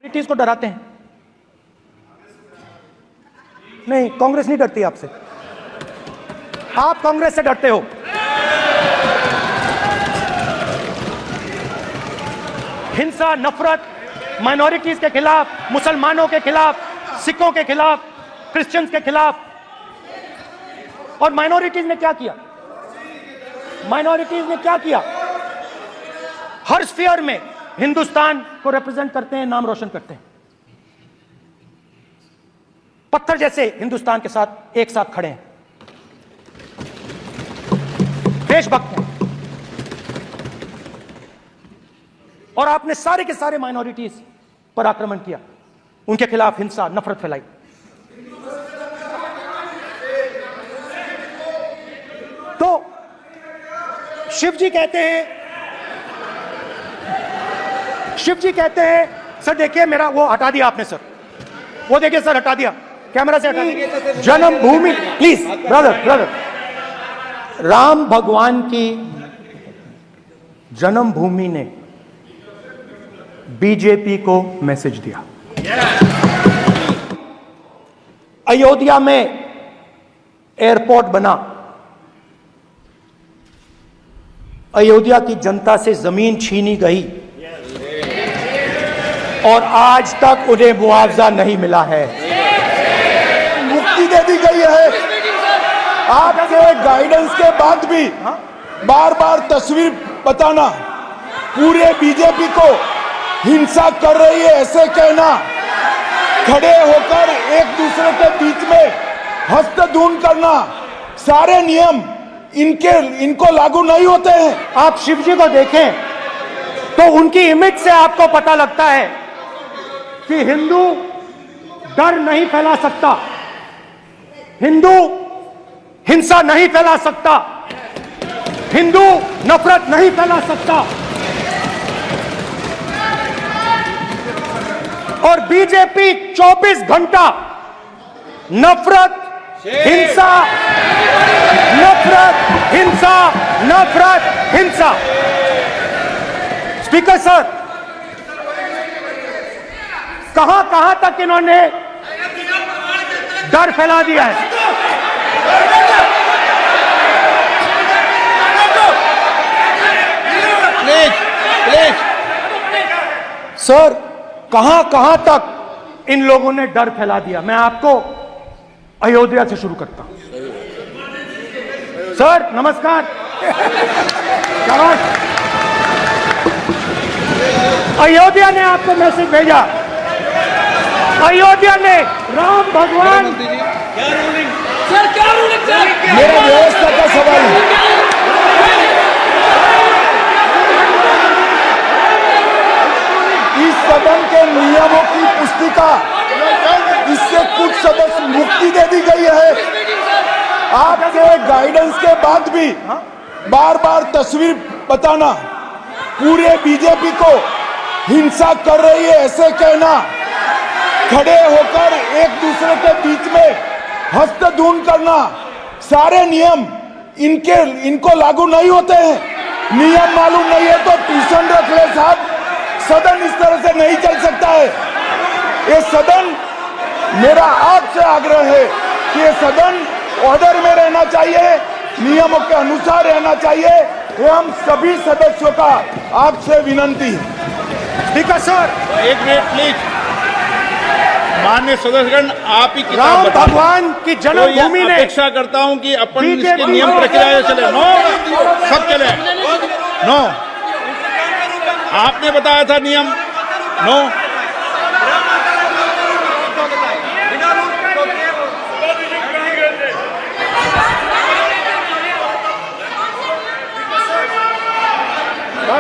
Minorities को डराते हैं। नहीं, कांग्रेस नहीं डरती आपसे, आप कांग्रेस से डरते हो। हिंसा, नफरत, माइनॉरिटीज के खिलाफ, मुसलमानों के खिलाफ, सिखों के खिलाफ, क्रिश्चियंस के खिलाफ। और माइनॉरिटीज ने क्या किया? माइनॉरिटीज ने क्या किया? हर स्फीयर में हिंदुस्तान को रिप्रेजेंट करते हैं, नाम रोशन करते हैं। पत्थर जैसे हिंदुस्तान के साथ एक साथ खड़े हैं, देशभक्त हैं। और आपने सारे के सारे माइनॉरिटीज पर आक्रमण किया, उनके खिलाफ हिंसा, नफरत फैलाई। तो शिव जी कहते हैं, सर देखिए मेरा वो हटा दिया आपने सर, वो देखिए सर हटा दिया, कैमरा से हटा दिया। जन्मभूमि, प्लीज ब्रदर, राम भगवान की जन्मभूमि ने बीजेपी को मैसेज दिया। अयोध्या में एयरपोर्ट बना, अयोध्या की जनता से जमीन छीनी गई और आज तक उन्हें मुआवजा नहीं मिला है। मुक्ति दे दी गई है। आपके गाइडेंस के बाद भी बार बार तस्वीर बताना, पूरे बीजेपी को हिंसा कर रही है ऐसे कहना, खड़े होकर एक दूसरे के बीच में हस्तधून करना, सारे नियम इनको लागू नहीं होते हैं। आप शिव जी को देखें तो उनकी इमेज से आपको पता लगता है कि हिंदू डर नहीं फैला सकता, हिंदू हिंसा नहीं फैला सकता, हिंदू नफरत नहीं फैला सकता। और बीजेपी 24 घंटा नफरत, हिंसा, नफरत, हिंसा, नफरत, हिंसा। स्पीकर सर, कहां तक इन्होंने डर फैला दिया है? प्लीज सर, कहां तक इन लोगों ने डर फैला दिया? मैं आपको अयोध्या से शुरू करता हूं। सर नमस्कार, अयोध्या ने आपको मैसेज भेजा, अयोध्या ने राम भगवान। मेरा व्यवस्था का सवाल है। इस सदन के नियमों की पुस्तिका, इससे कुछ सदस्य मुक्ति दे दी गई है। आपके गाइडेंस के बाद भी बार बार तस्वीर बताना, पूरे बीजेपी को हिंसा कर रही है ऐसे कहना, खड़े होकर एक दूसरे के बीच में हस्तधून करना, सारे नियम इनको लागू नहीं होते हैं। नियम मालूम नहीं है तो ट्यूशन रख ले साहब, सदन इस तरह से नहीं चल सकता है। ये सदन, मेरा आपसे आग्रह है कि ये सदन ऑर्डर में रहना चाहिए, नियमों के अनुसार रहना चाहिए। ये हम सभी सदस्यों का आपसे विनंती है। स्पीकर सर, एक मिनट प्लीज। माननीय सदस्यगण, आप ही किताब राम बताओ। भगवान की जन्मभूमि ने, अपेक्षा करता हूं कि अपन इसके नियम प्रक्रिया चले। नो, सब चले। नो, आपने बताया था नियम। नो,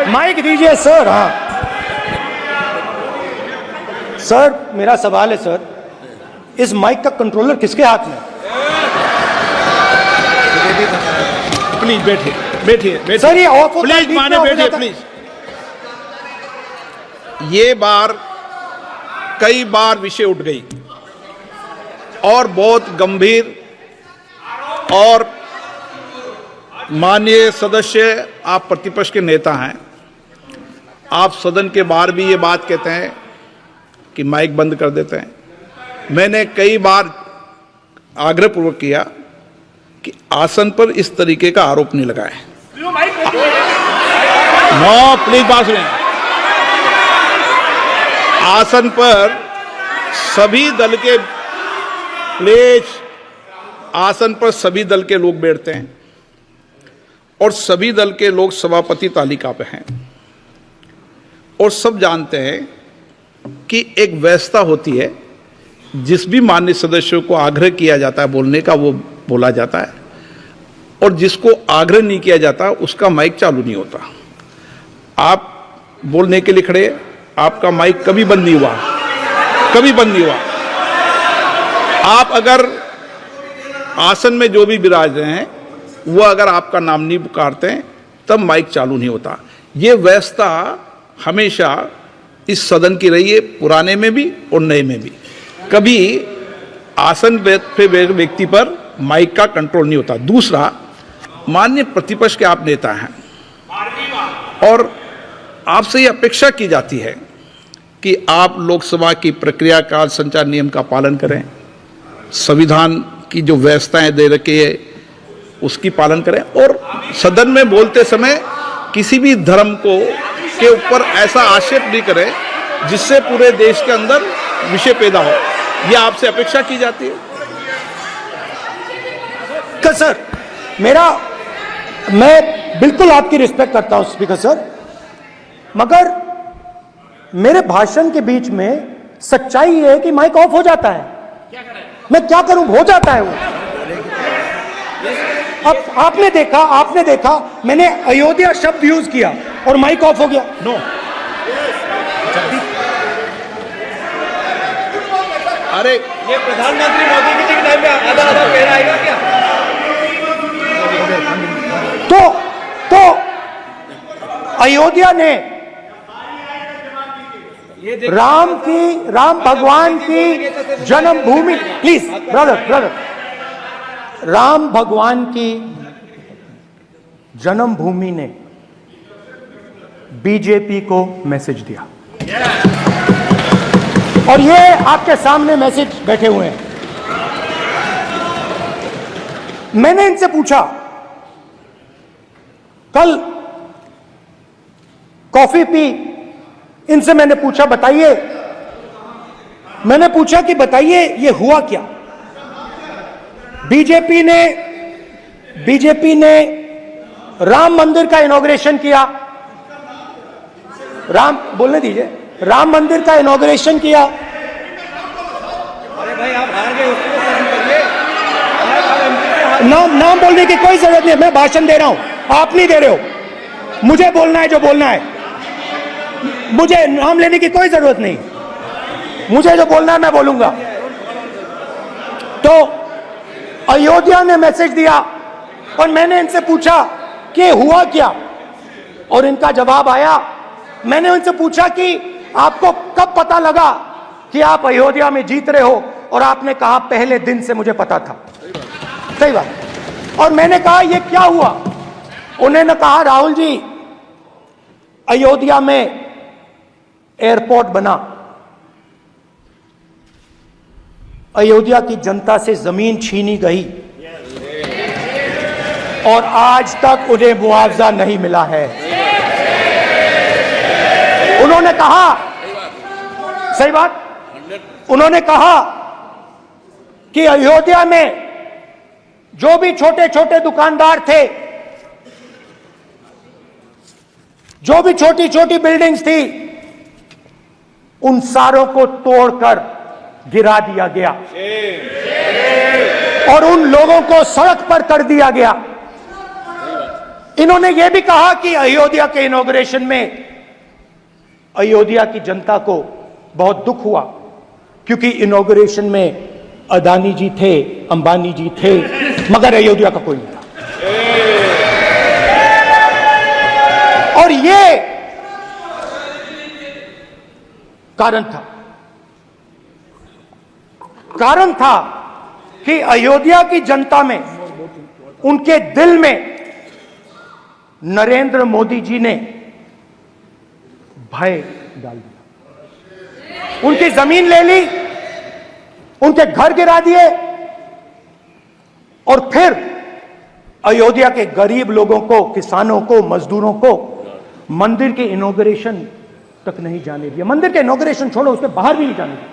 माइक दीजिए सर। हाँ सर, मेरा सवाल है सर, इस माइक का कंट्रोलर किसके हाथ में? प्लीज बैठिए सर ये ऑफ होता है, प्लीज माने बैठिए प्लीज। ये बार कई बार विषय उठ गई और बहुत गंभीर, और माननीय सदस्य, आप प्रतिपक्ष के नेता हैं, आप सदन के बाहर भी ये बात कहते हैं कि माइक बंद कर देते हैं। मैंने कई बार आग्रहपूर्वक किया कि आसन पर इस तरीके का आरोप नहीं लगाए। नो प्लीज बात सुनिए। आसन पर सभी दल के प्लीज, आसन पर सभी दल के लोग बैठते हैं और सभी दल के लोग सभापति तालिका पे हैं और सब जानते हैं कि एक व्यवस्था होती है, जिस भी माननीय सदस्यों को आग्रह किया जाता है बोलने का वो बोला जाता है और जिसको आग्रह नहीं किया जाता उसका माइक चालू नहीं होता। आप बोलने के लिए खड़े, आपका माइक कभी बंद नहीं हुआ, कभी बंद नहीं हुआ। आप अगर आसन में जो भी विराज रहे हैं वो अगर आपका नाम नहीं पुकारते हैं तब माइक चालू नहीं होता। ये व्यवस्था हमेशा इस सदन की रही है, पुराने में भी और नए में भी। कभी आसन पे व्यक्ति पर माइक का कंट्रोल नहीं होता। दूसरा, माननीय प्रतिपक्ष के आप नेता हैं और आपसे ये अपेक्षा की जाती है कि आप लोकसभा की प्रक्रिया का संचार नियम का पालन करें, संविधान की जो व्यवस्थाएं दे रखी है उसकी पालन करें और सदन में बोलते समय किसी भी धर्म को के ऊपर ऐसा आक्षेप नहीं करें जिससे पूरे देश के अंदर विषय पैदा हो। यह आपसे अपेक्षा की जाती है। सर, मैं बिल्कुल आपकी रिस्पेक्ट करता हूं स्पीकर सर, मगर मेरे भाषण के बीच में सच्चाई ये है कि माइक ऑफ हो जाता है। मैं क्या करूं, हो जाता है वो। अब आपने देखा मैंने अयोध्या शब्द यूज किया और माइक ऑफ हो गया। नो, अरे ये प्रधानमंत्री मोदी जी के टाइम पे आधा आधा कह रहा है क्या? तो अयोध्या ने राम भगवान की जन्मभूमि, प्लीज ब्रदर, राम भगवान की जन्मभूमि ने बीजेपी को मैसेज दिया और ये आपके सामने मैसेज बैठे हुए हैं। मैंने इनसे पूछा, कल कॉफी पी, इनसे मैंने पूछा बताइए, मैंने पूछा कि बताइए ये हुआ क्या। बीजेपी ने राम मंदिर का इनॉग्रेशन किया, बोलने दीजिए, राम मंदिर का इनॉग्रेशन किया। अरे भाई आप हार गए, उसको शर्म करिए। नाम बोलने की कोई जरूरत नहीं है, मैं भाषण दे रहा हूं, आप नहीं दे रहे हो। मुझे बोलना है जो बोलना है, मुझे नाम लेने की कोई जरूरत नहीं, मुझे जो बोलना है मैं बोलूंगा। तो अयोध्या ने मैसेज दिया और मैंने इनसे पूछा कि हुआ क्या, और इनका जवाब आया। मैंने उनसे पूछा कि आपको कब पता लगा कि आप अयोध्या में जीत रहे हो, और आपने कहा पहले दिन से मुझे पता था। सही बात। और मैंने कहा ये क्या हुआ, उन्होंने कहा राहुल जी अयोध्या में एयरपोर्ट बना, अयोध्या की जनता से जमीन छीनी गई और आज तक उन्हें मुआवजा नहीं मिला है। उन्होंने कहा, सही बात, उन्होंने कहा कि अयोध्या में जो भी छोटे छोटे दुकानदार थे, जो भी छोटी छोटी बिल्डिंग्स थी, उन सारों को तोड़कर गिरा दिया गया और उन लोगों को सड़क पर कर दिया गया। इन्होंने यह भी कहा कि अयोध्या के इनॉग्रेशन में अयोध्या की जनता को बहुत दुख हुआ, क्योंकि इनॉग्रेशन में अदानी जी थे, अंबानी जी थे, मगर अयोध्या का कोई नहीं था। और ये कारण था कि अयोध्या की जनता में, उनके दिल में नरेंद्र मोदी जी ने भय डाल दिया। उनकी जमीन ले ली, उनके घर गिरा दिए और फिर अयोध्या के गरीब लोगों को, किसानों को, मजदूरों को मंदिर के इनॉग्रेशन तक नहीं जाने दिया। मंदिर के इनॉग्रेशन छोड़ो, उसके बाहर भी नहीं जाने दिया।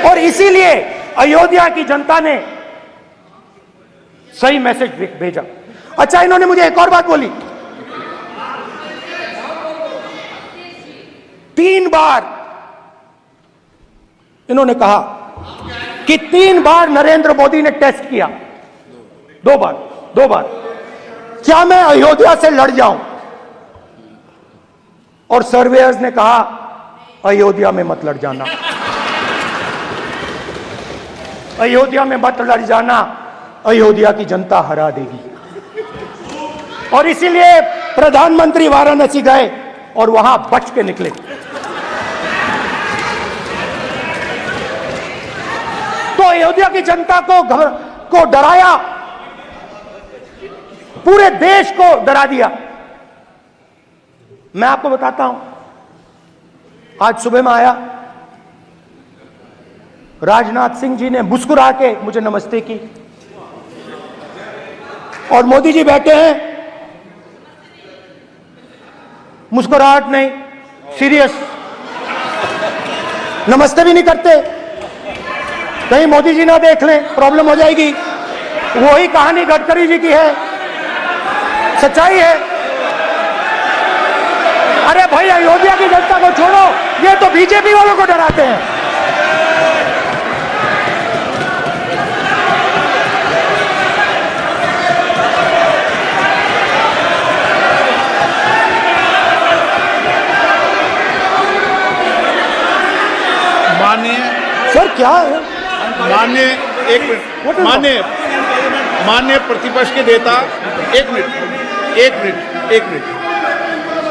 और इसीलिए अयोध्या की जनता ने सही मैसेज भेजा। अच्छा, इन्होंने मुझे एक और बात बोली, 3 बार इन्होंने कहा कि 3 बार नरेंद्र मोदी ने टेस्ट किया, 2 बार क्या मैं अयोध्या से लड़ जाऊं? और सर्वेयर्स ने कहा अयोध्या में मत लड़ जाना, अयोध्या में मत लड़ जाना, अयोध्या की जनता हरा देगी। और इसीलिए प्रधानमंत्री वाराणसी गए और वहां बच के निकले। तो अयोध्या की जनता को डराया, पूरे देश को डरा दिया। मैं आपको बताता हूं, आज सुबह में आया, राजनाथ सिंह जी ने मुस्कुरा के मुझे नमस्ते की और मोदी जी बैठे हैं, मुस्कुराहट नहीं, सीरियस, नमस्ते भी नहीं करते। कहीं मोदी जी ना देख लें, प्रॉब्लम हो जाएगी। वही कहानी गडकरी जी की है, सच्चाई है। अरे भाई, अयोध्या की जनता को छोड़ो, ये तो बीजेपी वालों को डराते हैं। सर क्या है? माननीय प्रतिपक्ष के नेता, एक मिनट,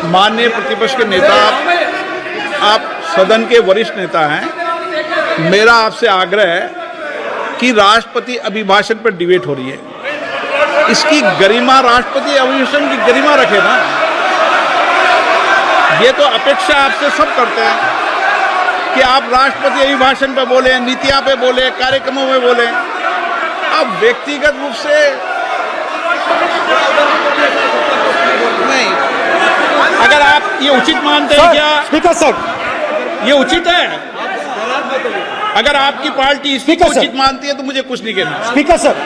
माननीय प्रतिपक्ष के नेता, आप सदन के वरिष्ठ नेता हैं। मेरा आपसे आग्रह है कि राष्ट्रपति अभिभाषण पर डिबेट हो रही है, इसकी गरिमा, राष्ट्रपति अभिभाषण की गरिमा रखे ना। ये तो अपेक्षा आपसे सब करते हैं कि आप राष्ट्रपति अभिभाषण पे बोले, नीतियां पे बोले, कार्यक्रमों में बोले। अब व्यक्तिगत रूप से नहीं, अगर आप ये उचित मानते हैं क्या? स्पीकर सर, ये उचित है? अगर आपकी पार्टी इसको उचित मानती है तो मुझे कुछ नहीं कहना। स्पीकर सर,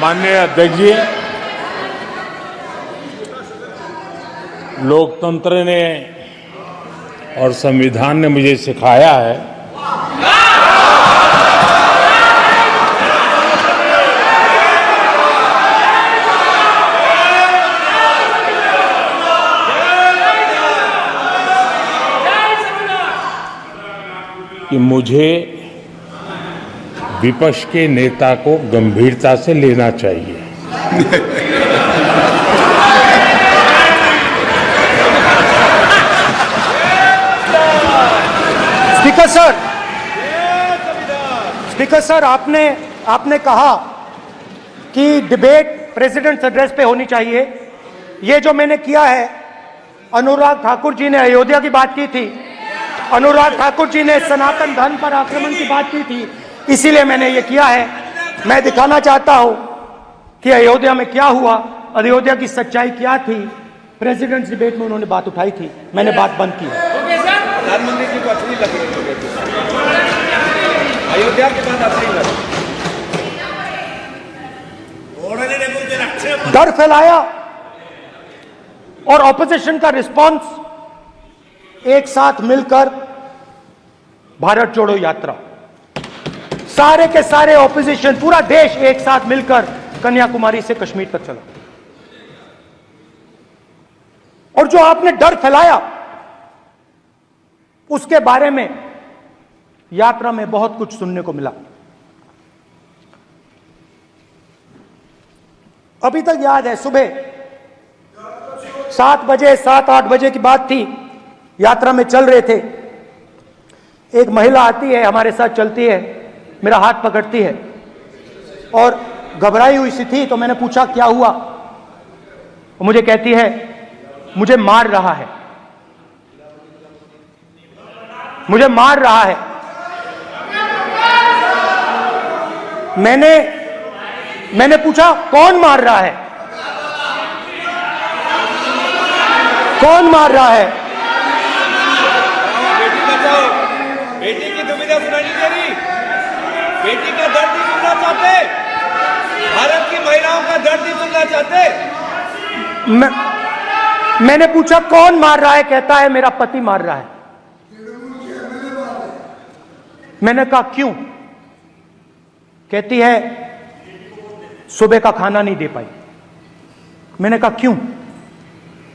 माननीय अध्यक्ष जी, लोकतंत्र ने और संविधान ने मुझे सिखाया है कि मुझे विपक्ष के नेता को गंभीरता से लेना चाहिए। स्पीकर सर, आपने कहा कि डिबेट प्रेसिडेंट्स एड्रेस पे होनी चाहिए। ये जो मैंने किया है, अनुराग ठाकुर जी ने अयोध्या की बात की थी, अनुराग ठाकुर जी ने सनातन धर्म पर आक्रमण की बात की थी, इसीलिए मैंने ये किया है। मैं दिखाना चाहता हूं कि अयोध्या में क्या हुआ, अयोध्या की सच्चाई क्या थी। प्रेसिडेंट्स डिबेट में उन्होंने बात उठाई थी, मैंने बात बंद की है। प्रधानमंत्री जी को अच्छी लगी अयोध्या के बाद अच्छी लगी, डर फैलाया और ऑपोजिशन का रिस्पांस एक साथ मिलकर भारत जोड़ो यात्रा, सारे के सारे ऑपोजिशन, पूरा देश एक साथ मिलकर कन्याकुमारी से कश्मीर तक चला। और जो आपने डर फैलाया उसके बारे में यात्रा में बहुत कुछ सुनने को मिला। अभी तक याद है, सुबह 7 बजे 7-8 बजे की बात थी, यात्रा में चल रहे थे, एक महिला आती है, हमारे साथ चलती है, मेरा हाथ पकड़ती है और घबराई हुई सी थी। तो मैंने पूछा क्या हुआ, मुझे कहती है मुझे मार रहा है। मुझे मार रहा है। मैंने पूछा कौन मार रहा है, कौन मार रहा है? बेटी बचाओ, बेटी की दुविधा सुनानी दे रही, बेटी का दर्द नहीं सुनना चाहते, भारत की महिलाओं का दर्द नहीं सुनना चाहते। मैंने पूछा कौन मार रहा है, कहता है मेरा पति मार रहा है। मैंने कहा क्यों? कहती है सुबह का खाना नहीं दे पाई। मैंने कहा क्यों?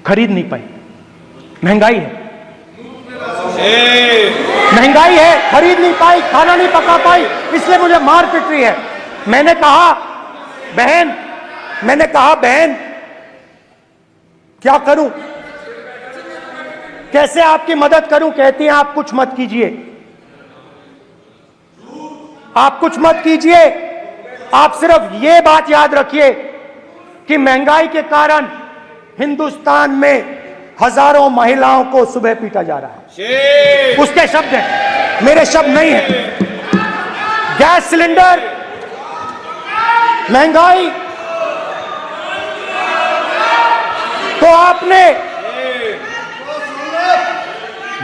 खरीद नहीं पाई, महंगाई है, महंगाई है, खरीद नहीं पाई, खाना नहीं पका पाई, इसलिए मुझे मार पिट रही है। मैंने कहा बहन क्या करूं, कैसे आपकी मदद करूं? कहती हैं आप कुछ मत कीजिए, आप कुछ मत कीजिए, आप सिर्फ ये बात याद रखिए कि महंगाई के कारण हिंदुस्तान में हजारों महिलाओं को सुबह पीटा जा रहा है। उसके शब्द हैं, मेरे शब्द नहीं है। गैस सिलेंडर, महंगाई, तो आपने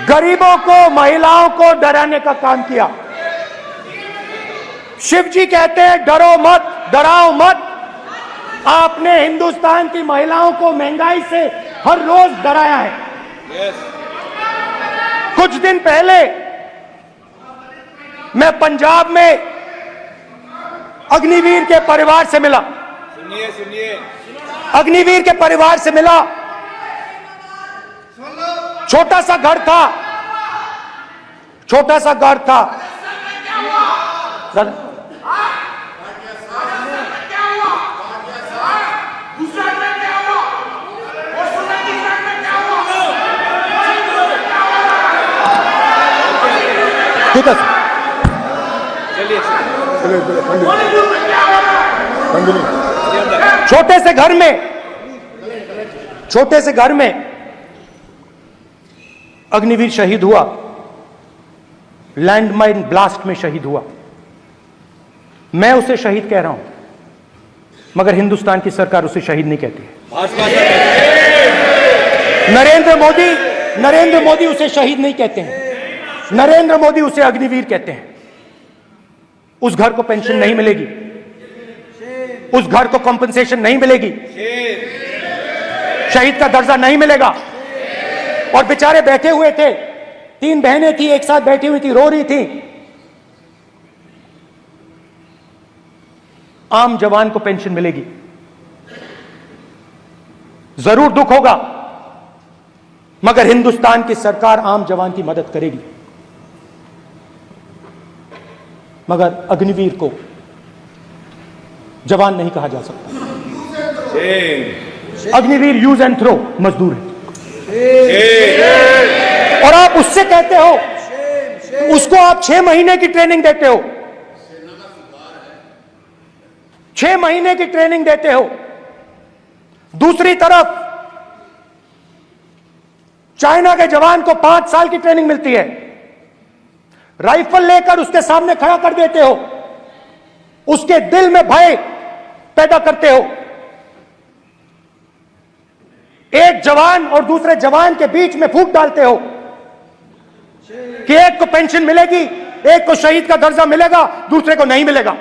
गरीबों को, महिलाओं को डराने का काम किया। शिव जी कहते हैं डरो मत, डराओ मत। आपने हिंदुस्तान की महिलाओं को महंगाई से हर रोज डराया है। कुछ दिन पहले मैं पंजाब में अग्निवीर के परिवार से मिला। सुनिए, अग्निवीर के परिवार से मिला। छोटा सा घर था, छोटा सा घर था। ठीक है छोटे से घर में अग्निवीर शहीद हुआ, लैंडमाइन ब्लास्ट में शहीद हुआ। मैं उसे शहीद कह रहा हूं, मगर हिंदुस्तान की सरकार उसे शहीद नहीं कहती है। नरेंद्र मोदी उसे शहीद नहीं कहते हैं, नरेंद्र मोदी उसे अग्निवीर कहते हैं। उस घर को पेंशन नहीं मिलेगी, उस घर को कॉम्पेंसेशन नहीं मिलेगी, शहीद का दर्जा नहीं मिलेगा। और बेचारे बैठे हुए थे, 3 बहनें थी, एक साथ बैठी हुई थी, रो रही थी। आम जवान को पेंशन मिलेगी, जरूर दुख होगा, मगर हिंदुस्तान की सरकार आम जवान की मदद करेगी। मगर अग्निवीर को जवान नहीं कहा जा सकता। अग्निवीर यूज एंड थ्रो मजदूर है। और आप उससे कहते हो, उसको आप 6 महीने की ट्रेनिंग देते हो, 6 महीने की ट्रेनिंग देते हो। दूसरी तरफ चाइना के जवान को 5 साल की ट्रेनिंग मिलती है, राइफल लेकर उसके सामने खड़ा कर देते हो, उसके दिल में भय पैदा करते हो। एक जवान और दूसरे जवान के बीच में फूट डालते हो कि एक को पेंशन मिलेगी, एक को शहीद का दर्जा मिलेगा, दूसरे को नहीं मिलेगा,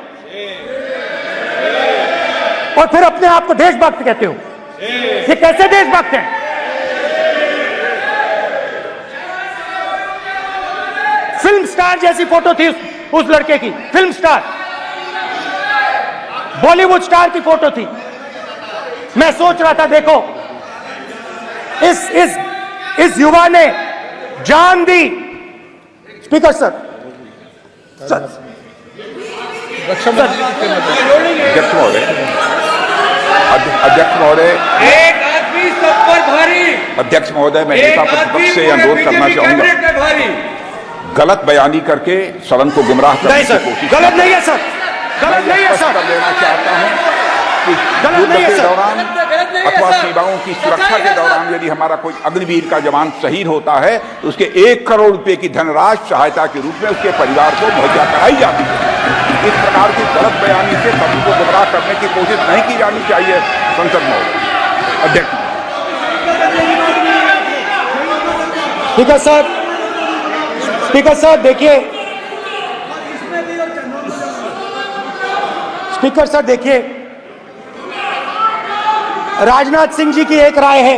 और फिर अपने आप को देशभक्त कहते हो। ये कैसे देशभक्त हैं? फिल्म स्टार जैसी फोटो थी उस लड़के की, फिल्म स्टार, बॉलीवुड स्टार की फोटो थी। मैं सोच रहा था देखो, इस युवा ने जान दी। स्पीकर सर, अध्यक्ष महोदय, एक आदमी सब पर भारी। अध्यक्ष महोदय, मैं नेता प्रतिपक्ष से अनुरोध करना चाहूंगा, गलत बयानी करके सदन को गुमराह करने की कोशिश। गलत नहीं है सर, गलत नहीं है सर, लेना चाहता हूं कि गलत नहीं है युद्ध के सर। दौरान अथवा सीमाओं की सुरक्षा के दौरान यदि हमारा कोई अग्निवीर का जवान शहीद होता है तो उसके 1 करोड़ रुपए की धनराशि सहायता के रूप में उसके परिवार को मुहैया कराई जाती है। इस प्रकार की गलत बयानी से सभी को गुमराह करने की कोशिश नहीं की जानी चाहिए। संसद महोदय अध्यक्ष। स्पीकर साहब देखिए, स्पीकर साहब देखिए, राजनाथ सिंह जी की एक राय है,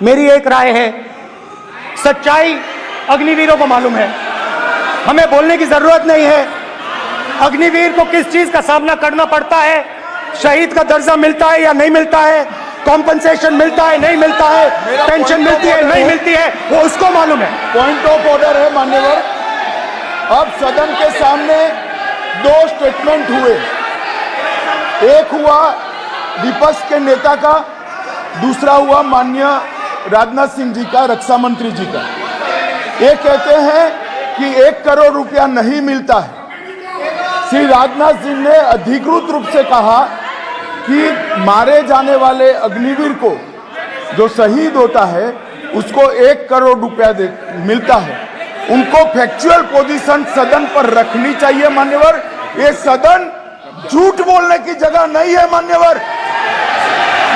मेरी एक राय है। सच्चाई अग्निवीरों को मालूम है, हमें बोलने की जरूरत नहीं है। अग्निवीर को किस चीज का सामना करना पड़ता है, शहीद का दर्जा मिलता है या नहीं मिलता है, कॉम्पनसेशन मिलता है नहीं मिलता है, पेंशन मिलती है नहीं मिलती है, वो उसको मालूम है। पॉइंट ऑफ ऑर्डर है मान्यवर। अब सदन के सामने 2 स्टेटमेंट हुए, एक हुआ विपक्ष के नेता का, दूसरा हुआ माननीय राजनाथ सिंह जी का, रक्षा मंत्री जी का। ये कहते हैं कि 1 करोड़ रुपया नहीं मिलता है। श्री राजनाथ सिंह ने अधिकृत रूप से कहा कि मारे जाने वाले अग्निवीर को जो शहीद होता है उसको 1 करोड़ रुपया मिलता है। उनको फैक्चुअल पोजीशन सदन पर रखनी चाहिए मान्यवर। ये सदन झूठ बोलने की जगह नहीं है मान्यवर,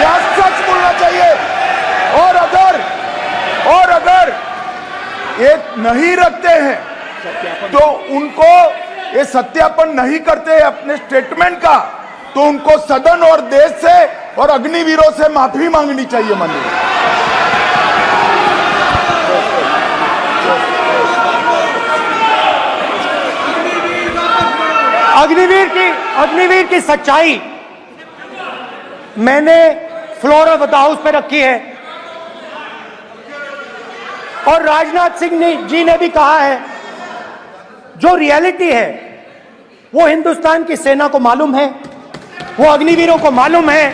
यह सच बोलना चाहिए। और अगर ये नहीं रखते हैं तो उनको ये सत्यापन नहीं करते अपने स्टेटमेंट का, तो उनको सदन और देश से और अग्निवीरों से माफी मांगनी चाहिए माननीय। अग्निवीर की सच्चाई मैंने फ्लोर ऑफ द हाउस पे रखी है और राजनाथ सिंह जी ने भी कहा है, जो रियलिटी है वो हिंदुस्तान की सेना को मालूम है, वो अग्निवीरों को मालूम है।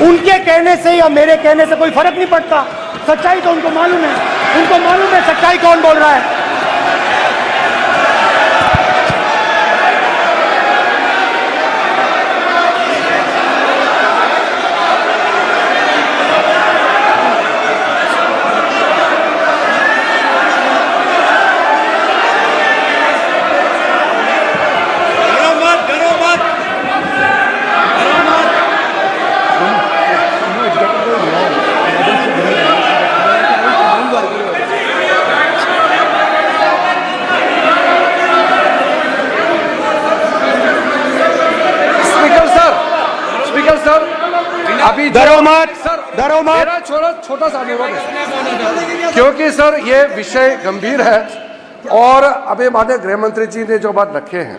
उनके कहने से या मेरे कहने से कोई फर्क नहीं पड़ता, सच्चाई तो उनको मालूम है। उनको मालूम है सच्चाई कौन बोल रहा है। अभी डरो मत, मेरा छोटा सा अनुरोध है, क्योंकि सर ये विषय गंभीर है और अभी माननीय गृह मंत्री जी ने जो बात रखे हैं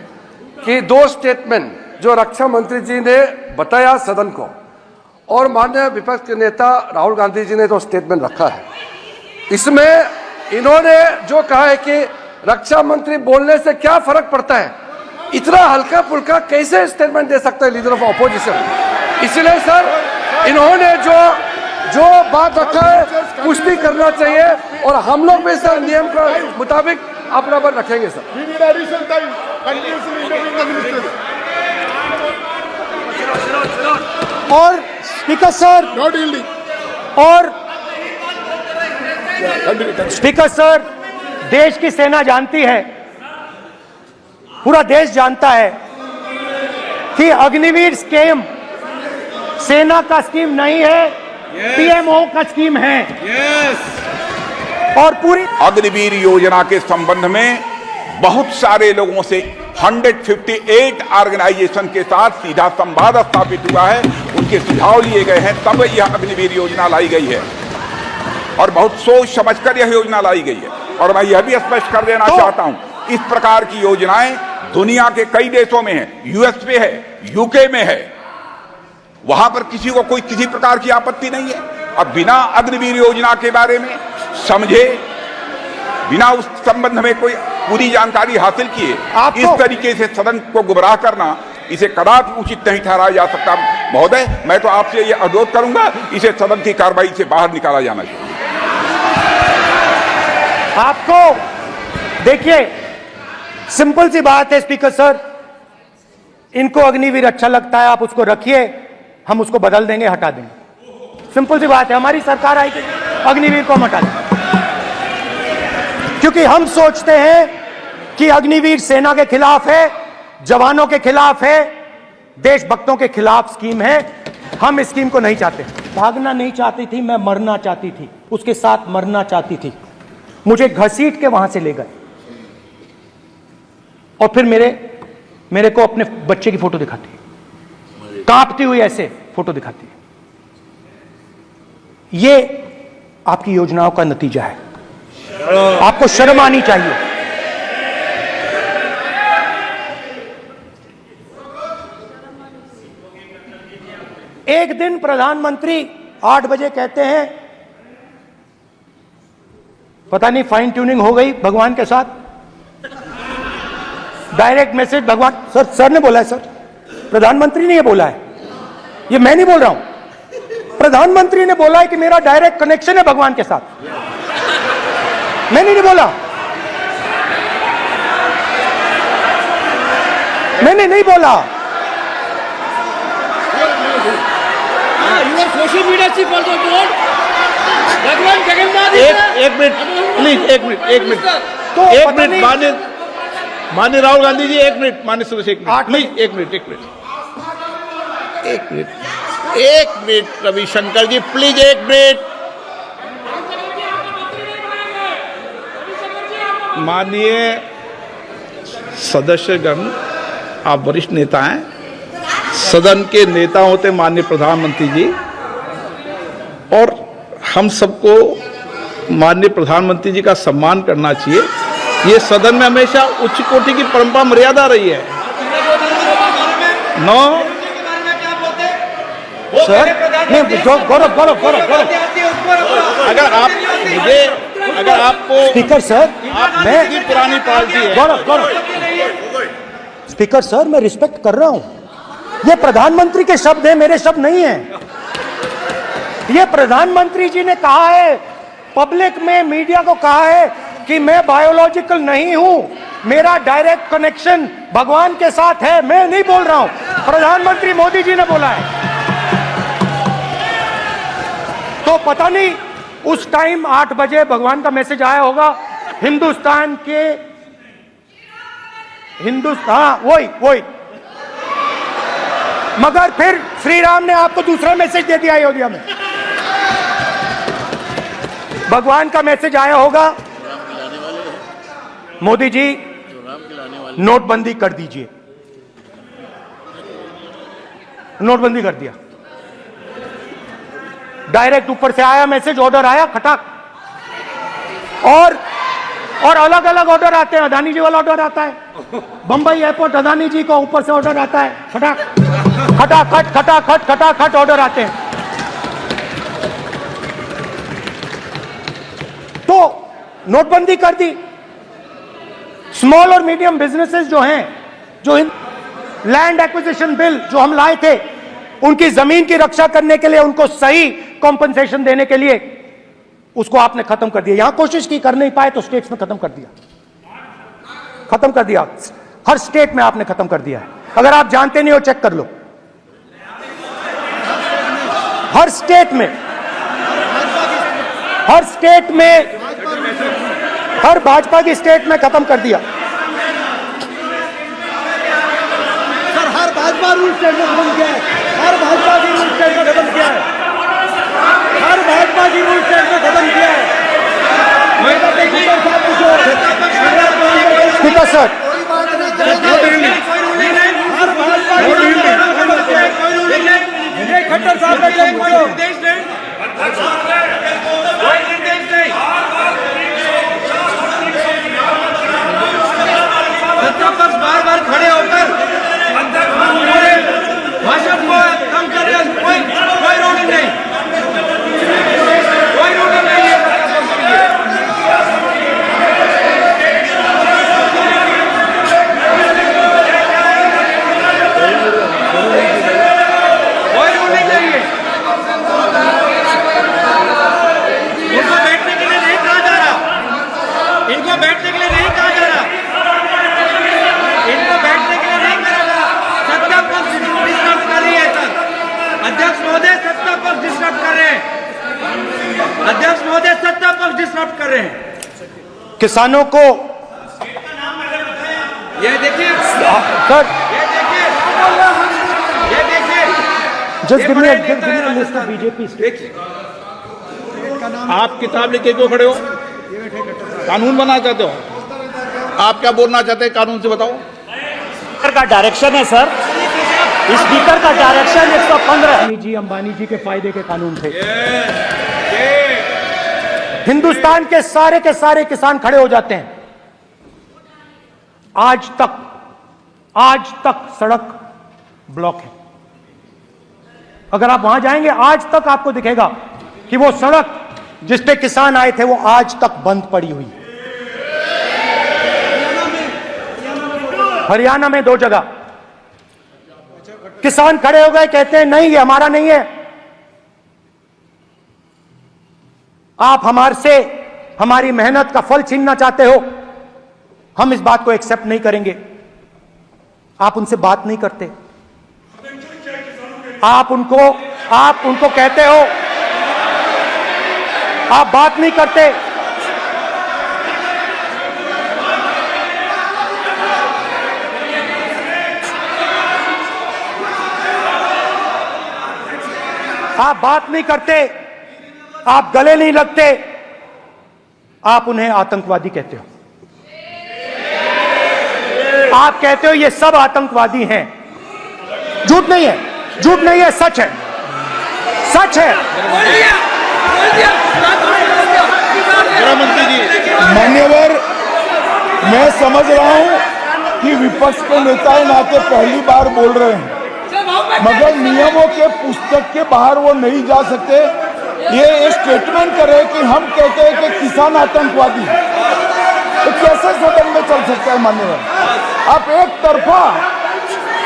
कि 2 स्टेटमेंट जो रक्षा मंत्री जी ने बताया सदन को और माननीय विपक्ष के नेता राहुल गांधी जी ने जो स्टेटमेंट रखा है, इसमें इन्होंने जो कहा है कि रक्षा मंत्री बोलने से क्या फर्क पड़ता है, इतना हल्का फुल्का कैसे स्टेटमेंट दे सकता है लीडर ऑफ ऑपोजिशन। इसलिए सर इन्होंने जो बात रखा है पुष्टि करना चाहिए और हम लोग भी सर नियम के मुताबिक अपना बात रखेंगे सर। और स्पीकर सर स्पीकर सर, देश की सेना जानती है, पूरा देश जानता है कि अग्निवीर स्कीम सेना का स्कीम नहीं है, पीएमओ का स्कीम है। और पूरी अग्निवीर योजना के संबंध में बहुत सारे लोगों से 158 ऑर्गेनाइजेशन के साथ सीधा संवाद स्थापित हुआ है, उनके सुझाव लिए गए हैं, तब यह अग्निवीर योजना लाई गई है और बहुत सोच समझकर यह योजना लाई गई है। और मैं यह भी स्पष्ट कर देना चाहता हूं, इस प्रकार की योजनाएं दुनिया के कई देशों में है, यूएस में है, यूके में है, वहां पर किसी को कोई किसी प्रकार की आपत्ति नहीं है। अब बिना अग्निवीर योजना के बारे में समझे, बिना उस संबंध में कोई पूरी जानकारी हासिल किए इस तरीके से सदन को गुमराह करना, इसे कदापि उचित नहीं ठहराया जा सकता। महोदय, मैं तो आपसे यह अनुरोध करूंगा, इसे सदन की कार्रवाई से बाहर निकाला जाना चाहिए। आपको देखिए, सिंपल सी बात है स्पीकर सर, इनको अग्निवीर अच्छा लगता है, आप उसको रखिए, हम उसको बदल देंगे, हटा देंगे। सिंपल सी बात है, हमारी सरकार आएगी, अग्निवीर को हम हटा देंगे, क्योंकि हम सोचते हैं कि अग्निवीर सेना के खिलाफ है, जवानों के खिलाफ है, देशभक्तों के खिलाफ स्कीम है। हम इस स्कीम को नहीं चाहते। भागना नहीं चाहती थी, मैं मरना चाहती थी, उसके साथ मरना चाहती थी। मुझे घसीट के वहां से ले गए और फिर मेरे को अपने बच्चे की फोटो दिखाती है, कांपती हुई ऐसे फोटो दिखाती है। ये आपकी योजनाओं का नतीजा है। आपको शर्म आनी चाहिए। एक दिन प्रधानमंत्री 8 बजे कहते हैं, पता नहीं फाइन ट्यूनिंग हो गई भगवान के साथ, डायरेक्ट मैसेज भगवान, सर ने बोला है, सर प्रधानमंत्री ने ये बोला है, ये मैं नहीं बोल रहा हूं, प्रधानमंत्री ने बोला है कि मेरा डायरेक्ट कनेक्शन है भगवान के साथ। मैंने नहीं बोला, मैंने नहीं बोला। Social media chief also told भगवान जगन्नाथ। एक मिनट प्लीज, एक मिनट तो एक मिनट माननीय राहुल गांधी जी, एक मिनट, माननीय सुरेश, एक मिनट प्लीज, एक मिनट रविशंकर जी प्लीज, एक मिनट। माननीय सदस्यगण, आप वरिष्ठ नेता हैं, सदन के नेता होते माननीय प्रधानमंत्री जी, और हम सबको माननीय प्रधानमंत्री जी का सम्मान करना चाहिए। ये सदन में हमेशा उच्च कोटि की परंपरा मर्यादा रही है। नो सर, नहीं, गौरव अगर आपको स्पीकर सर, मैं इतनी पुरानी पार्टी है। गौरव स्पीकर सर, मैं रिस्पेक्ट कर रहा हूं। ये प्रधानमंत्री के शब्द हैं, मेरे शब्द नहीं हैं। ये प्रधानमंत्री जी ने कहा है, पब्लिक में, मीडिया को कहा है कि मैं बायोलॉजिकल नहीं हूं, मेरा डायरेक्ट कनेक्शन भगवान के साथ है। मैं नहीं बोल रहा हूं, प्रधानमंत्री मोदी जी ने बोला है। तो पता नहीं उस टाइम 8 बजे भगवान का मैसेज आया होगा वही मगर फिर श्री राम ने आपको दूसरा मैसेज दे दिया अयोध्या में। भगवान का मैसेज आया होगा, मोदी जी नोटबंदी कर दीजिए। नोटबंदी कर दिया, डायरेक्ट ऊपर से आया मैसेज, ऑर्डर आया खटाक। और अलग अलग ऑर्डर आते हैं। अदानी जी वाला ऑर्डर आता है, बंबई एयरपोर्ट अदानी जी को ऊपर से ऑर्डर आता है, खटाखट ऑर्डर आते हैं। तो नोटबंदी कर दी। स्मॉल और मीडियम बिजनेसेस जो हैं, जो लैंड एक्विजिशन बिल जो हम लाए थे, उनकी जमीन की रक्षा करने के लिए, उनको सही कॉम्पनसेशन देने के लिए, उसको आपने खत्म कर दिया। यहां कोशिश की, कर नहीं पाए तो स्टेट्स में खत्म कर दिया। हर स्टेट में आपने खत्म कर दिया है। अगर आप जानते नहीं हो, चेक कर लो। हर स्टेट में हर भाजपा की स्टेट में खत्म कर दिया। सर, हर भाजपा रूल स्टेट में खत्म किया है। हर भाजपा की रूल स्टेट में खत्म किया है। हर भाजपा की रूल स्टेट में खत्म किया है। स्पीकर सर, खट्टर साहब बार बार खड़े होकर भाषण को कम कर रहे हैं। कोई रूलिंग नहीं, कोई रूलिंग नहीं है। कोई रूलिंग नहीं है। इनको बैठने के लिए नहीं कहा जा रहा, इनको बैठने के लिए नहीं कहा जा रहा, इनको बैठने के लिए नहीं कहा जा रहा। सत्ता पक्ष डिस्टर्ब कर रही है सर। डिस्टर्ब कर रहे हैं। किसानों को ये देखिए सर, ये देखिए जस्ट गिव मी बड़े अ नेता हैं लिस्ट ऑफ राजस्थान। बीजेपी। देखिए आप किताब लेके क्यों खड़े हो? कानून बनाना चाहते हो? आप क्या बोलना चाहते हैं? कानून से बताओ। स्पीकर का डायरेक्शन है सर, स्पीकर का डायरेक्शन 115 जी अंबानी जी के फायदे के कानून थे। हिंदुस्तान के सारे किसान खड़े हो जाते हैं। आज तक सड़क ब्लॉक है। अगर आप वहां जाएंगे, आज तक आपको दिखेगा कि वो सड़क जिस पे किसान आए थे वो आज तक बंद पड़ी हुई। हरियाणा में 2 जगह किसान खड़े हो गए, कहते हैं नहीं ये हमारा नहीं है, आप हमारे से हमारी मेहनत का फल छीनना चाहते हो, हम इस बात को एक्सेप्ट नहीं करेंगे। आप उनसे बात नहीं करते, आप उनको कहते हो, आप बात नहीं करते। आप बात नहीं करते, आप गले नहीं लगते, आप उन्हें आतंकवादी कहते हो। आप कहते हो ये सब आतंकवादी हैं। झूठ नहीं है, झूठ नहीं है, सच है, सच है। गृह मंत्री जी, मान्यवर, मैं समझ रहा हूं कि विपक्ष के नेता नाते पहली बार बोल रहे हैं, मगर नियमों के पुस्तक के बाहर वो नहीं जा सकते। ये स्टेटमेंट करे कि हम कहते हैं कि किसान आतंकवादी, तो कैसे सदन में चल सकता है? मान्यवर, आप एक तरफा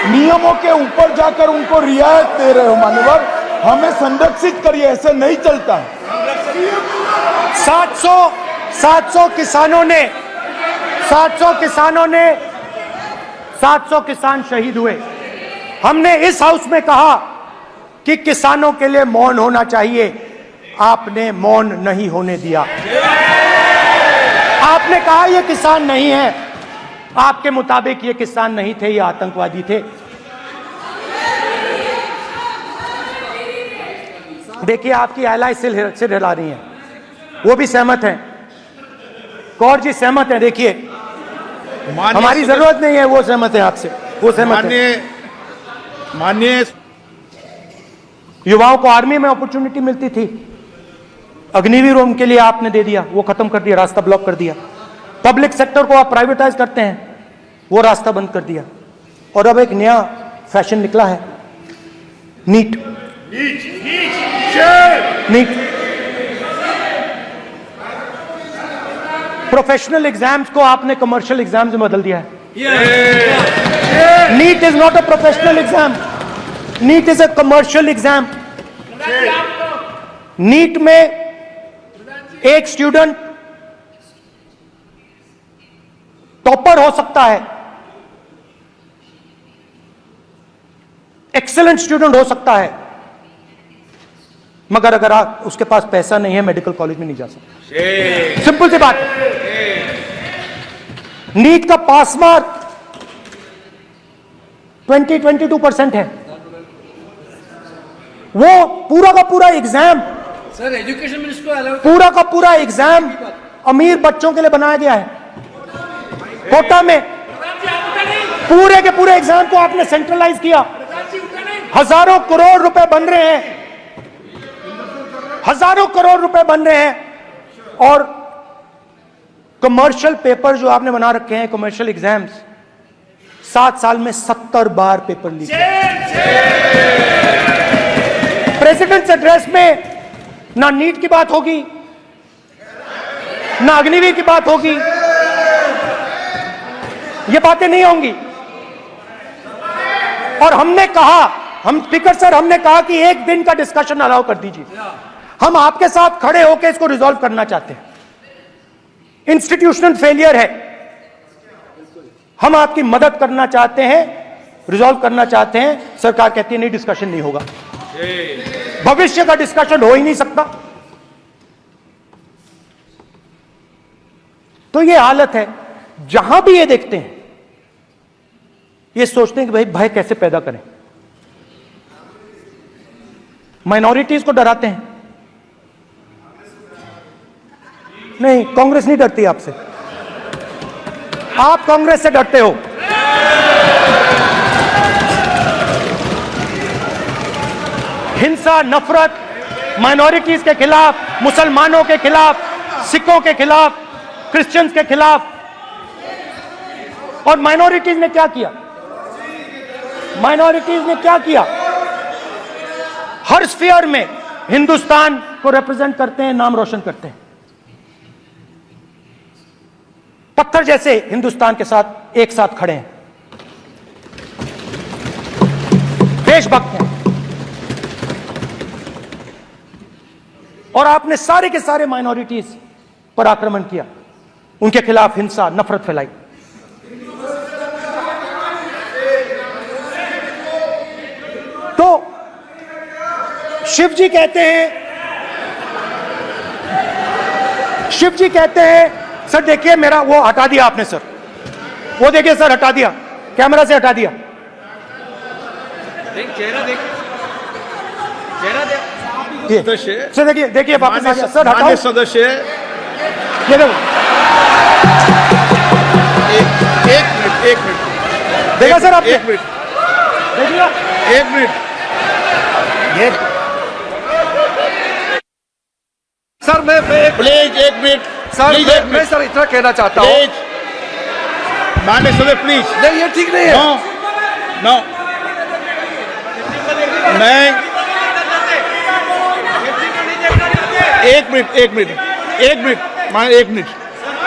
नियमों के ऊपर जाकर उनको रियायत दे रहे हो। मान्यवर, हमें संरक्षित करिए, ऐसे नहीं चलता है। 700 किसान शहीद हुए। हमने इस हाउस में कहा कि किसानों के लिए मौन होना चाहिए, आपने मौन नहीं होने दिया। आपने कहा ये किसान नहीं है, आपके मुताबिक ये किसान नहीं थे, ये आतंकवादी थे। देखिए आपकी एलाय सिर हिला रही हैं, वो भी सहमत हैं, कौर जी सहमत हैं। देखिए हमारी जरूरत नहीं है, वो सहमत है आपसे, वो सहमत है। माननीय युवाओं को आर्मी में अपॉर्चुनिटी मिलती थी, अग्निवीर उनके लिए आपने दे दिया, वो खत्म कर दिया, रास्ता ब्लॉक कर दिया। पब्लिक सेक्टर को आप प्राइवेटाइज करते हैं, वो रास्ता बंद कर दिया। और अब एक नया फैशन निकला है, नीट। प्रोफेशनल एग्जाम्स को आपने कमर्शियल एग्जाम्स में बदल दिया है। NEET is not a professional exam, NEET is a commercial exam. NEET में एक स्टूडेंट टॉपर हो सकता है, एक्सीलेंट स्टूडेंट हो सकता है, मगर अगर आप उसके पास पैसा नहीं है, मेडिकल कॉलेज में नहीं जा सकता। सिंपल सी बात है। नीट का पास मार्क 22% है। वो पूरा का पूरा एग्जाम, सर एजुकेशन मिनिस्टर को अलाउ, पूरा का पूरा एग्जाम अमीर बच्चों के लिए बनाया गया है। कोटा में पूरे के पूरे एग्जाम को आपने सेंट्रलाइज किया। हजारों करोड़ रुपए बन रहे हैं, हजारों करोड़ रुपए बन रहे हैं। और कमर्शियल पेपर जो आपने बना रखे हैं, कमर्शियल एग्जाम्स, 7 साल में 70 बार पेपर लीक। प्रेसिडेंट्स एड्रेस में ना नीट की बात होगी, ना अग्निवीर की बात होगी, ये बातें नहीं होंगी। और हमने कहा, हम स्पीकर सर, हमने कहा कि एक दिन का डिस्कशन अलाउ कर दीजिए। हम आपके साथ खड़े होकर इसको रिजॉल्व करना चाहते हैं। इंस्टीट्यूशनल फेलियर है, हम आपकी मदद करना चाहते हैं, रिजॉल्व करना चाहते हैं। सरकार कहती है नहीं, डिस्कशन नहीं होगा, भविष्य का डिस्कशन हो ही नहीं सकता। तो ये हालत है, जहां भी ये देखते हैं ये सोचते हैं कि भाई भय कैसे पैदा करें, माइनॉरिटीज को डराते हैं। नहीं, कांग्रेस नहीं डरती आपसे, आप कांग्रेस से डरते हो। हिंसा, नफरत माइनॉरिटीज के खिलाफ, मुसलमानों के खिलाफ, सिखों के खिलाफ, क्रिश्चियंस के खिलाफ। और माइनॉरिटीज ने क्या किया? माइनॉरिटीज ने क्या किया? हर स्फीयर में हिंदुस्तान को रिप्रेजेंट करते हैं, नाम रोशन करते हैं, पत्थर जैसे हिंदुस्तान के साथ एक साथ खड़े हैं, देशभक्त हैं। और आपने सारे के सारे माइनॉरिटीज पर आक्रमण किया, उनके खिलाफ हिंसा, नफरत फैलाई। तो शिव जी कहते हैं, सर देखिए मेरा वो हटा दिया आपने सर, वो देखिए सर हटा दिया, कैमरा से हटा दिया। चेहरा देख, चेहरा देख। सदस्य, सर देखिए वापस आ गया सर, हटाओ। माननीय सदस्य, ये देखो, एक मिनट देखा सर आपने? एक मिनट, देखिए, एक मिनट। ये सर मैं प्लीज एक मिनट सर प्लीज, एक मैं मिनट सर इतना कहना चाहता हूँ, प्लीज। माननीय सदस्य प्लीज, नहीं ये ठीक नहीं है। नो मैं एक मिनट मान एक मिनट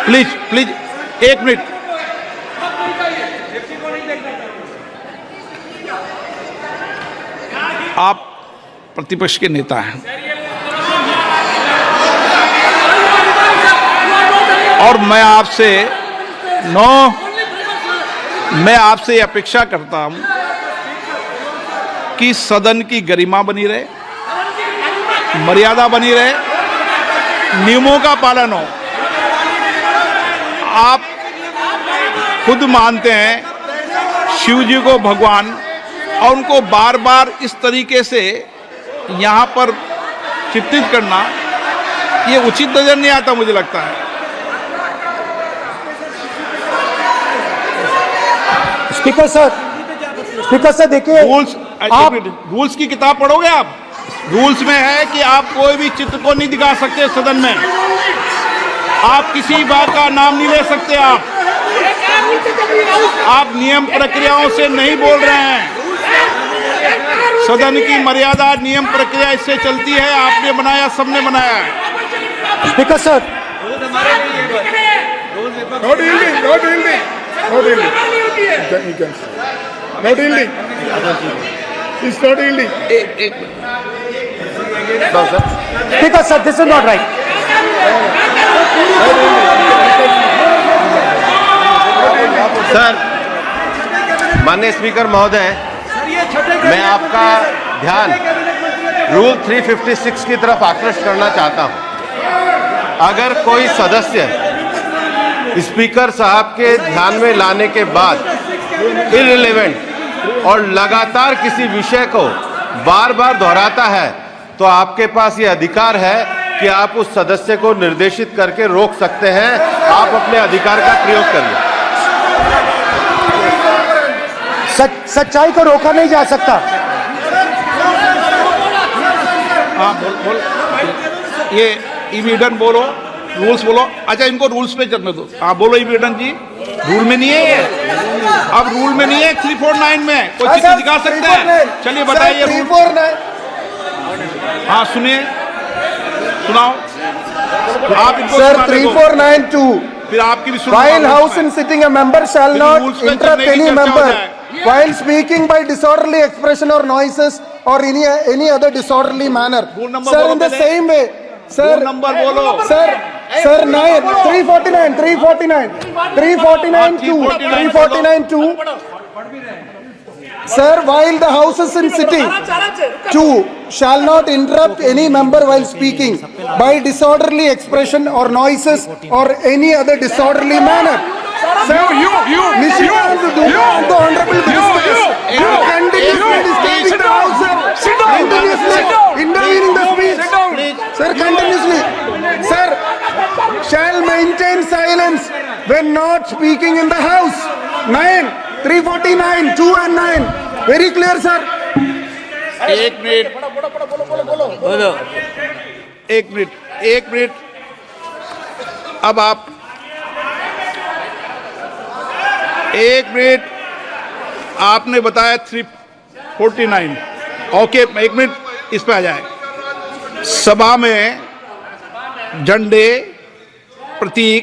प्लीज एक मिनट। आप प्रतिपक्ष के नेता हैं और मैं आपसे अपेक्षा करता हूं कि सदन की गरिमा बनी रहे, मर्यादा बनी रहे, नियमों का पालन हो। आप खुद मानते हैं शिव जी को भगवान, और उनको बार बार इस तरीके से यहाँ पर चित्रित करना ये उचित नजर नहीं आता, मुझे लगता है। स्पीकर सर देखिए, रूल्स की किताब पढ़ोगे आप? रूल्स में है कि आप कोई भी चित्र को नहीं दिखा सकते सदन में, आप किसी बात का नाम नहीं ले सकते, आप नियम प्रक्रियाओं से नहीं बोल रहे हैं। सदन की मर्यादा, नियम प्रक्रिया इससे चलती है, आपने बनाया, सबने बनाया है। Speaker sir, speaker sir, this is not right. Sir, माननीय स्पीकर महोदय, मैं आपका ध्यान रूल 356 की तरफ आकृष्ट करना चाहता हूं। अगर कोई सदस्य स्पीकर साहब के ध्यान में लाने के बाद इररिलेवेंट और लगातार किसी विषय को बार बार दोहराता है, तो आपके पास ये अधिकार है कि आप उस सदस्य को निर्देशित करके रोक सकते हैं। आप अपने अधिकार का प्रयोग करिए। सच्चाई को रोका नहीं जा सकता। हाँ बोल ये इविडेंट बोलो, रूल्स बोलो। अच्छा, इनको रूल्स पे चलने दो। हाँ बोलो इविडेंट जी, रूल में नहीं है ये, अब रूल में नहीं है। 349 में कोई चित्र दिखा सकते हैं? चलिए बताइए। 349 हाँ सुनिए, सुनाओ आप इनको। सर 3492 फिर आपकी भी सुनो। While house in sitting, a member shall फिर not rules पे interrupt चलने की any चर्चा हो member जाए। while speaking by disorderly expression or noises or any other disorderly manner. Rule number Sir, बोलो in the पहले। same way, sir. Rule number बोलो। Sir, 349 2 349 2 Sir, while the House is in sitting, 2. Shall not interrupt any member while speaking by disorderly expression or noises or any other disorderly manner. Sir, Nishikant Dubey, the honorable ministers, continuously disturbing the House, sir. Continuously intervening the speech. Sir, continuously. Sir, shall maintain silence when not speaking in the House. 9, 349, 2 and 9. Very clear, sir. एक minute अब आप एक minute आपने बताया 349 okay एक minute इस पे आ जाए सभा में झंडे प्रतीक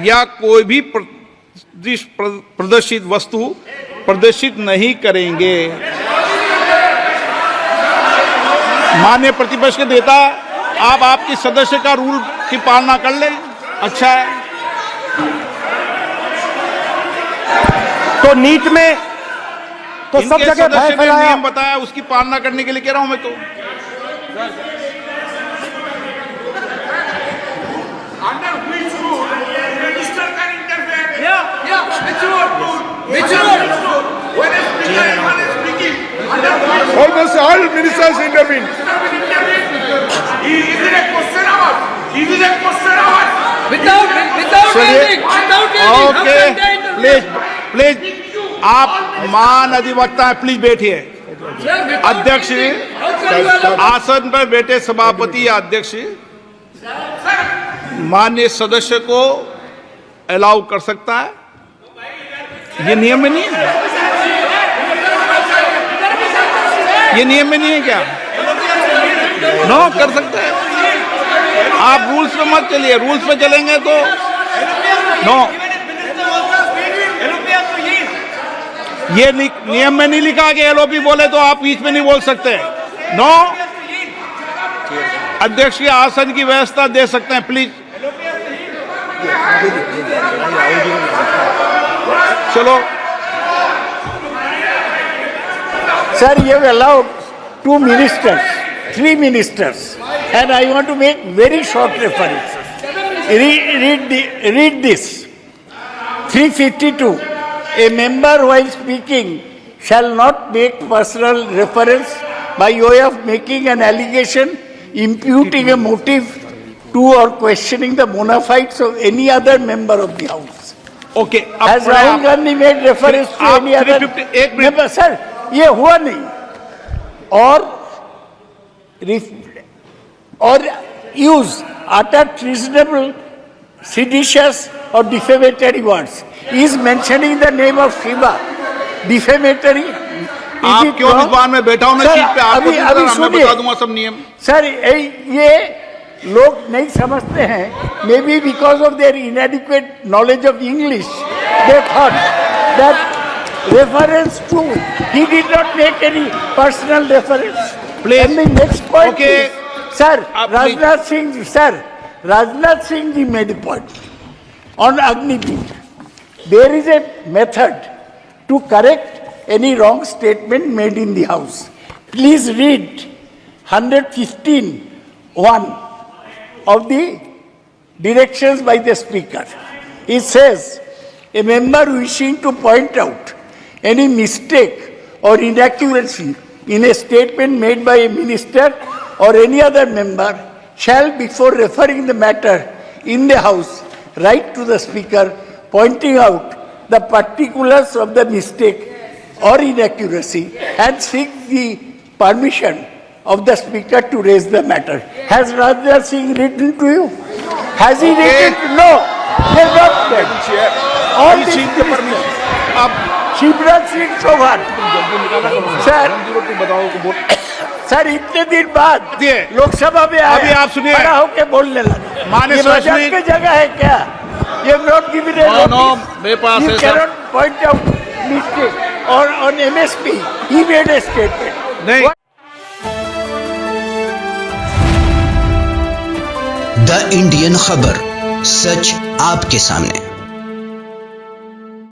या कोई भी प्रदर्शित वस्तु प्रदर्शित नहीं करेंगे माननीय प्रतिपक्ष के नेता आप आपकी सदस्य का रूल की पालना कर लें अच्छा है तो नीट में तो सब इनके जगह भय सदस्य ने फैलाया नियम बताया उसकी पालना करने के लिए कह रहा हूं मैं तो Under which rule minister can interfere? Which rule? When a speaker is speaking, under which Almost all ministers intervene. is it a question hour? Is it a question hour? Without ending. Okay please आप मान अधिवक्ता हैं please बैठिए अध्यक्ष आसन पर बैठे सभापति या अध्यक्ष माननीय सदस्य को अलाउ कर सकता है ये नियम में नहीं है ये नियम में नहीं है क्या नो कर सकते हैं आप रूल्स पे मत चलिए रूल्स पे चलेंगे तो नो ये नियम में नहीं लिखा कि एलओपी बोले तो आप बीच में नहीं बोल सकते नो अध्यक्ष के आसन की व्यवस्था दे सकते हैं प्लीज चलो Sir, you have allowed 2 ministers, 3 ministers, and I want to make very short references. Read this. 352. A member while speaking shall not make personal reference by way of making an allegation, imputing a motive to or questioning the bona fides of any other member of the House. Okay Has Rahul Gandhi made reference to आप any other 351 member? Sir, ये हुआ नहीं और use utter treasonable, seditious or defamatory words. He is mentioning the name of Shiva. Defamatory. आप क्यों विद्वान में बैठा हूं ना Sir, सीट पे आपको अभी मैं सुनिए। बता दूंगा सब नियम सर ये लोग नहीं समझते हैं may be because of their inadequate knowledge of English they thought that reference to he did not make any personal reference Please. Next point Okay. Sir Please. Rajnath Singh ji made a point on Agniveer. There is a method to correct any wrong statement made in the House. Please read 115(1) of the directions by the Speaker. It says, a member wishing to point out any mistake or inaccuracy in a statement made by a minister or any other member shall, before referring the matter in the House, write to the Speaker pointing out the particulars of the mistake or inaccuracy and seek the permission of the Speaker to raise the matter. Has Rajnath Singh written to you? Has he written? No. He has not written. All these ministers. Shivraj Singh Chouhan sir इतने दिन बाद लोकसभा में अभी आप सुनिए। खड़ा होकर बोलने लगा माननीय ये मजाक सदस्य- की जगह है क्या ये नॉट गिवन मेरे पास है, sir. Cannot point out mistake और ऑन एमएसपी ही मेड ए स्टेटमेंट नहीं द इंडियन खबर, सच आपके सामने।